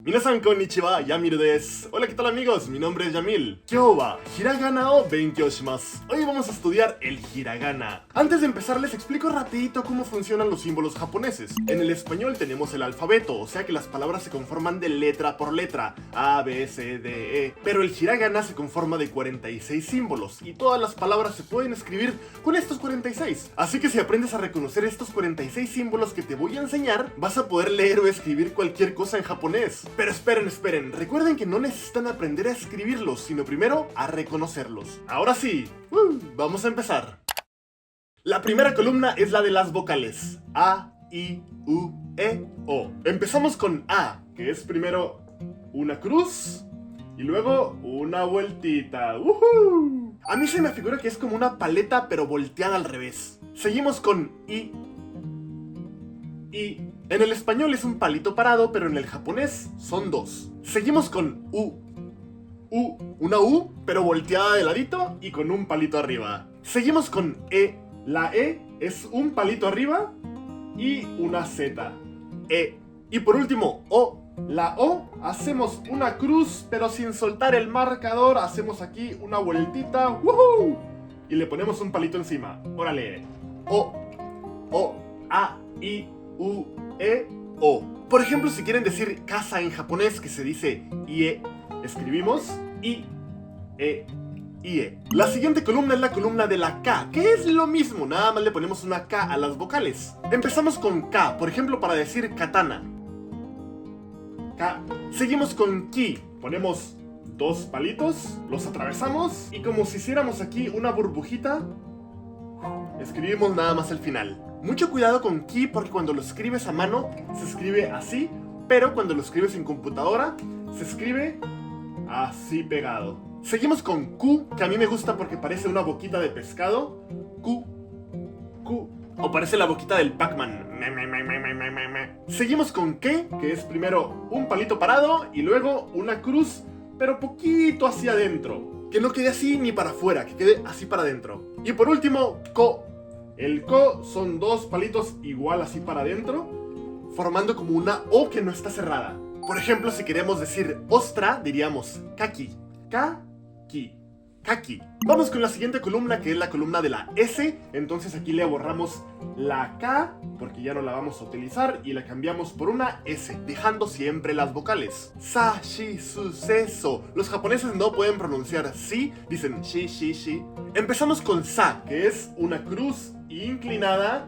Minasan konnichiwa, Yamil desu. Hola, ¿qué tal amigos? Mi nombre es Yamil. Kyou wa hiragana o benkyou shimasu. Hoy vamos a estudiar el hiragana. Antes de empezar les explico rapidito cómo funcionan los símbolos japoneses. En el español tenemos el alfabeto, o sea que las palabras se conforman de letra por letra, A, B, C, D, E. Pero el hiragana se conforma de 46 símbolos y todas las palabras se pueden escribir con estos 46. Así que si aprendes a reconocer estos 46 símbolos que te voy a enseñar, vas a poder leer o escribir cualquier cosa en japonés. Pero esperen, recuerden que no necesitan aprender a escribirlos, sino primero a reconocerlos. Ahora sí, vamos a empezar. La primera columna es la de las vocales. A, I, U, E, O. Empezamos con A, que es primero una cruz y luego una vueltita. A mí se me figura que es como una paleta pero volteada al revés. Seguimos con I. En el español es un palito parado, pero en el japonés son dos. Seguimos con U. Una U, pero volteada de ladito y con un palito arriba. Seguimos con E. La E es un palito arriba y una Z. E. Y por último, O. La O, hacemos una cruz, pero sin soltar el marcador. Hacemos aquí una vueltita. ¡Woohoo! Y le ponemos un palito encima. Órale. O. A. I. U, E, O. Por ejemplo, si quieren decir casa en japonés, que se dice IE, escribimos IE. La siguiente columna es la columna de la K, que es lo mismo, nada más le ponemos una K a las vocales. Empezamos con K, por ejemplo, para decir katana. K. Seguimos con Ki, ponemos dos palitos, los atravesamos y como si hiciéramos aquí una burbujita, escribimos nada más el final. Mucho cuidado con Ki porque cuando lo escribes a mano se escribe así, pero cuando lo escribes en computadora se escribe así pegado. Seguimos con Q, que a mí me gusta porque parece una boquita de pescado. Q. O parece la boquita del Pac-Man. Seguimos con Ke, que es primero un palito parado y luego una cruz, pero poquito hacia adentro. Que no quede así ni para afuera, que quede así para adentro. Y por último, Ko. El Ko son dos palitos igual así para adentro, formando como una O que no está cerrada. Por ejemplo, si queremos decir ostra, diríamos kaki. Kaki. Vamos con la siguiente columna, que es la columna de la S. Entonces aquí le borramos la K, porque ya no la vamos a utilizar, y la cambiamos por una S, dejando siempre las vocales. Sa, shi, su, se, so. Los japoneses no pueden pronunciar si, dicen shi, shi, shi. Empezamos con Sa, que es una cruz inclinada,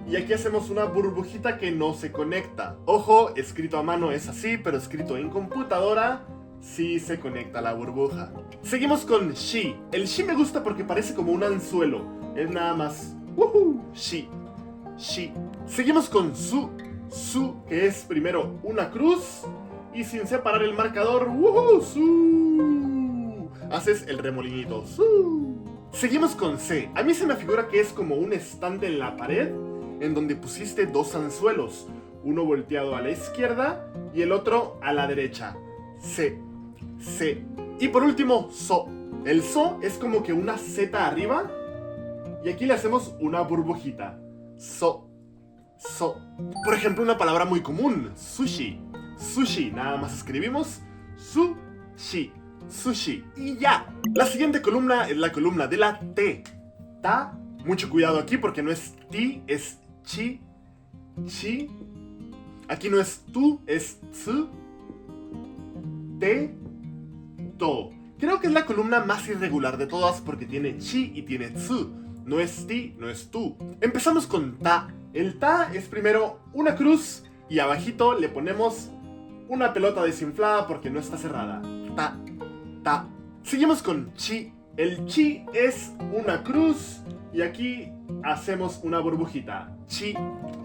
y aquí hacemos una burbujita que no se conecta. Ojo, escrito a mano es así, pero escrito en computadora sí se conecta la burbuja. Seguimos con Shi. El Shi me gusta porque parece como un anzuelo. Es nada más Shi. Seguimos con Su, que es primero una cruz y sin separar el marcador, Su. Haces el remolinito, Su. Seguimos con Se. A mí se me figura que es como un estante en la pared en donde pusiste dos anzuelos, uno volteado a la izquierda y el otro a la derecha. Se. Y por último, So. El So es como que una Z arriba y aquí le hacemos una burbujita. So. Por ejemplo, una palabra muy común, sushi. Nada más escribimos sushi. Y ya. La siguiente columna es la columna de la T. Ta. Mucho cuidado aquí porque no es ti, es chi. Aquí no es tu, es tsu. Te. To. Creo que es la columna más irregular de todas porque tiene chi y tiene tsu. No es ti, no es tú. Empezamos con ta. El ta es primero una cruz y abajito le ponemos una pelota desinflada porque no está cerrada. Ta. Seguimos con chi. El chi es una cruz y aquí hacemos una burbujita. Chi.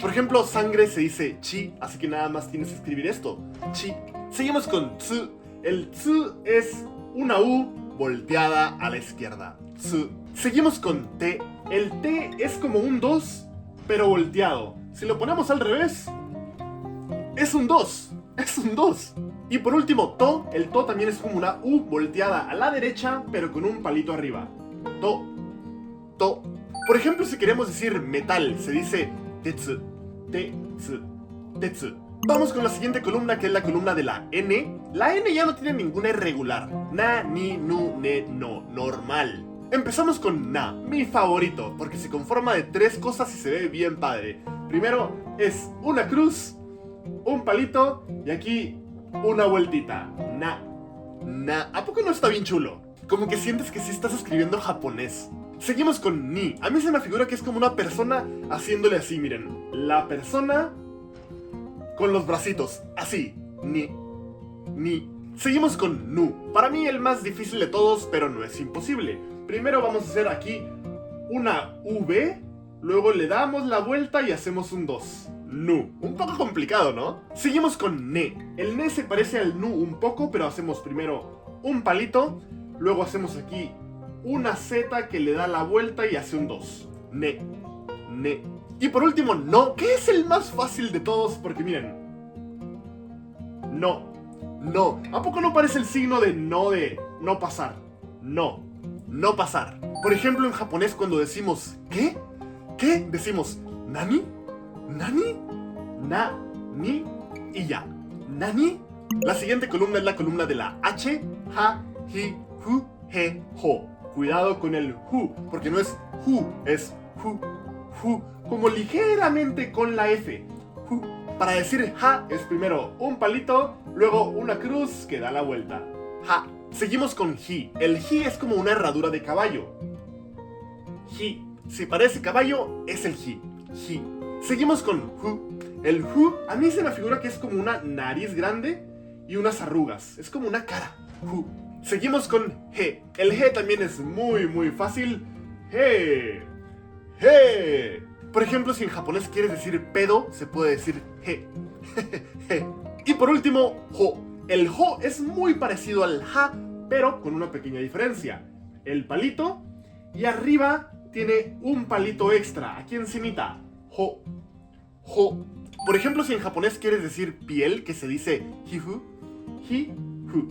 Por ejemplo, sangre se dice chi, así que nada más tienes que escribir esto. Chi. Seguimos con tsu. El tsu es una U volteada a la izquierda. Tsu. Seguimos con T. El T es como un 2, pero volteado. Si lo ponemos al revés, es un 2. Y por último, To. El To también es como una U volteada a la derecha, pero con un palito arriba. To. Por ejemplo, si queremos decir metal, se dice tetsu. Vamos con la siguiente columna, que es la columna de la N. La N ya no tiene ninguna irregular. Na, ni, nu, ne, no. Normal. Empezamos con na, mi favorito, porque se conforma de 3 cosas y se ve bien padre. Primero es una cruz, un palito y aquí una vueltita. Na, na. ¿A poco no está bien chulo? Como que sientes que sí estás escribiendo japonés. Seguimos con ni. A mí se me figura que es como una persona haciéndole así, miren. La persona con los bracitos, así. Ni, ni. Seguimos con nu. Para mí el más difícil de todos, pero no es imposible. Primero vamos a hacer aquí una V, luego le damos la vuelta y hacemos un 2. Nu. Un poco complicado, ¿no? Seguimos con ne. El ne se parece al nu un poco, pero hacemos primero un palito, luego hacemos aquí una Z que le da la vuelta y hace un 2. Ne. Ne. Y por último, no, que es el más fácil de todos, porque miren. No. No. ¿A poco no parece el signo de no pasar? No. No pasar. Por ejemplo, en japonés cuando decimos ¿qué? ¿Qué? Decimos ¿nani? ¿Nani? Na, ni y ya. ¿Nani? La siguiente columna es la columna de la H. Ha, hi, hu, he, ho. Cuidado con el hu, porque no es hu, es hu, hu, como ligeramente con la F. Hu. Para decir ha es primero un palito, luego una cruz que da la vuelta. Ha. Seguimos con hi. El hi es como una herradura de caballo. Hi. Si parece caballo, es el hi. Hi. Seguimos con hu. El hu a mí se me figura que es como una nariz grande y unas arrugas. Es como una cara. Hu. Seguimos con he. El he también es muy fácil. He. He. Por ejemplo, si en japonés quieres decir pedo, se puede decir he. He. Y por último, ho. El ho es muy parecido al ha, pero con una pequeña diferencia. El palito y arriba tiene un palito extra, aquí encimita. Ho. Ho. Por ejemplo, si en japonés quieres decir piel, que se dice hifu, hi-hu,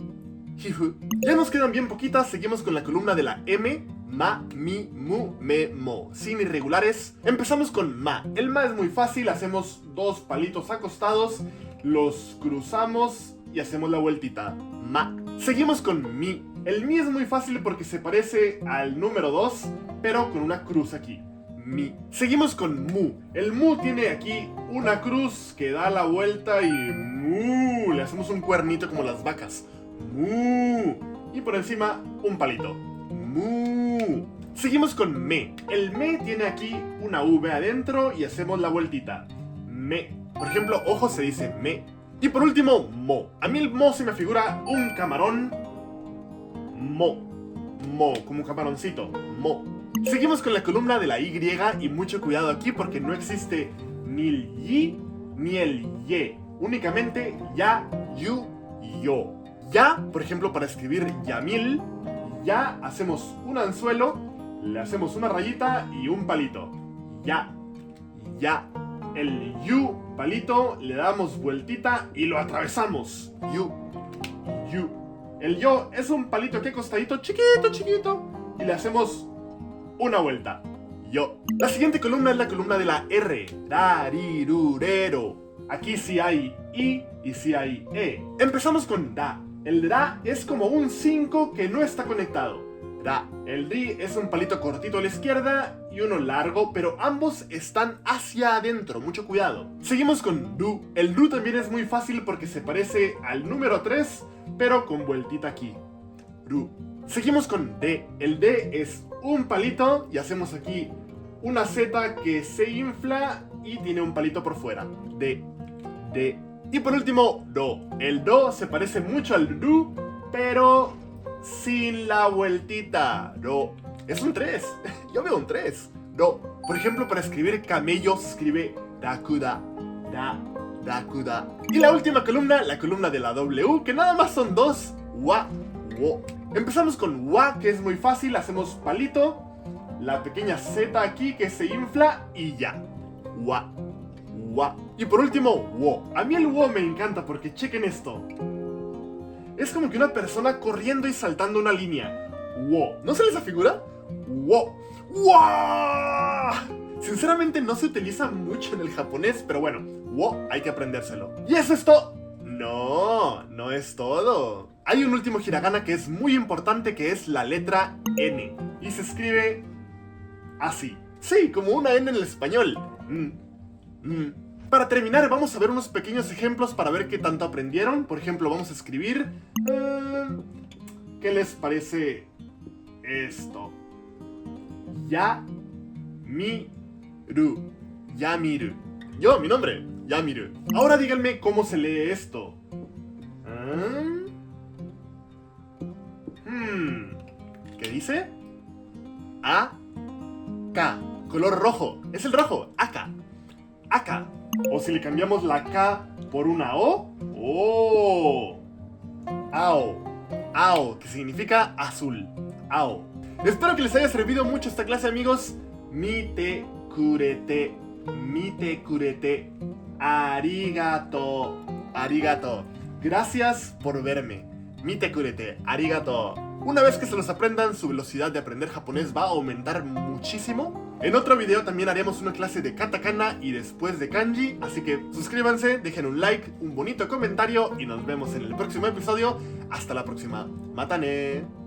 hifu. Ya nos quedan bien poquitas, seguimos con la columna de la M. Ma, mi, mu, me, mo. Sin irregulares. Empezamos con ma. El ma es muy fácil, hacemos 2 palitos acostados, los cruzamos y hacemos la vueltita. Ma. Seguimos con mi. El mi es muy fácil porque se parece al número 2, pero con una cruz aquí. Mi. Seguimos con mu. El mu tiene aquí una cruz que da la vuelta y mu. Le hacemos un cuernito como las vacas. Mu. Y por encima un palito. Mu. Seguimos con me. El me tiene aquí una V adentro y hacemos la vueltita. Me. Por ejemplo, ojo se dice me. Y por último, mo. A mí el mo se me figura un camarón. Mo. Mo, como un camaroncito. Mo. Seguimos con la columna de la Y y mucho cuidado aquí porque no existe ni el yi ni el ye. Únicamente ya, yu, yo. Ya, por ejemplo, para escribir Yamil, ya hacemos un anzuelo, le hacemos una rayita y un palito. Ya. Ya. El yu, palito, le damos vueltita y lo atravesamos. Yu. Yu. El yo es un palito aquí acostadito, chiquito, y le hacemos una vuelta. Yo. La siguiente columna es la columna de la R. Darirurero. Aquí sí hay I y sí hay E. Empezamos con da. El da es como un 5 que no está conectado. Da. El ri es un palito cortito a la izquierda y uno largo, pero ambos están hacia adentro, mucho cuidado. Seguimos con ru. El ru también es muy fácil porque se parece al número 3, pero con vueltita aquí. Ru. Seguimos con D. El D es un palito y hacemos aquí una Z que se infla y tiene un palito por fuera. D. D. Y por último, do. El do se parece mucho al ru, pero sin la vueltita. Do. Es un 3. Yo veo un 3. Do. Por ejemplo, para escribir camello se escribe dakuda. Da. Dakuda. Y la última columna, la columna de la W, que nada más son 2. Wa. Wo. Empezamos con wa, que es muy fácil. Hacemos palito, la pequeña Z aquí que se infla y ya. Wa. Wa. Y por último, wo. A mí el wo me encanta porque chequen esto. Es como que una persona corriendo y saltando una línea. Wo. ¿No se les afigura? Wo. ¡Wow! Sinceramente no se utiliza mucho en el japonés, pero bueno, wo hay que aprendérselo. ¿Y eso es todo? No, no es todo. Hay un último hiragana que es muy importante, que es la letra N. Y se escribe así. Sí, como una N en el español. Para terminar, vamos a ver unos pequeños ejemplos para ver qué tanto aprendieron. Por ejemplo, vamos a escribir... ¿qué les parece esto? Yamiru. Yamiru. Yo, mi nombre, Yamiru. Ahora díganme cómo se lee esto. ¿Qué dice? Aka. Color rojo. Es el rojo. Aka. Aka. O si le cambiamos la K por una O. ¡Oh! Ao. Ao, que significa azul. Ao. Espero que les haya servido mucho esta clase, amigos. Mite kurete. Mite kurete. Arigato. Arigato. Gracias por verme. Mite kurete. Arigato. Una vez que se los aprendan, su velocidad de aprender japonés va a aumentar muchísimo. En otro video también haremos una clase de katakana y después de kanji, así que suscríbanse, dejen un like, un bonito comentario y nos vemos en el próximo episodio. Hasta la próxima. ¡Matane!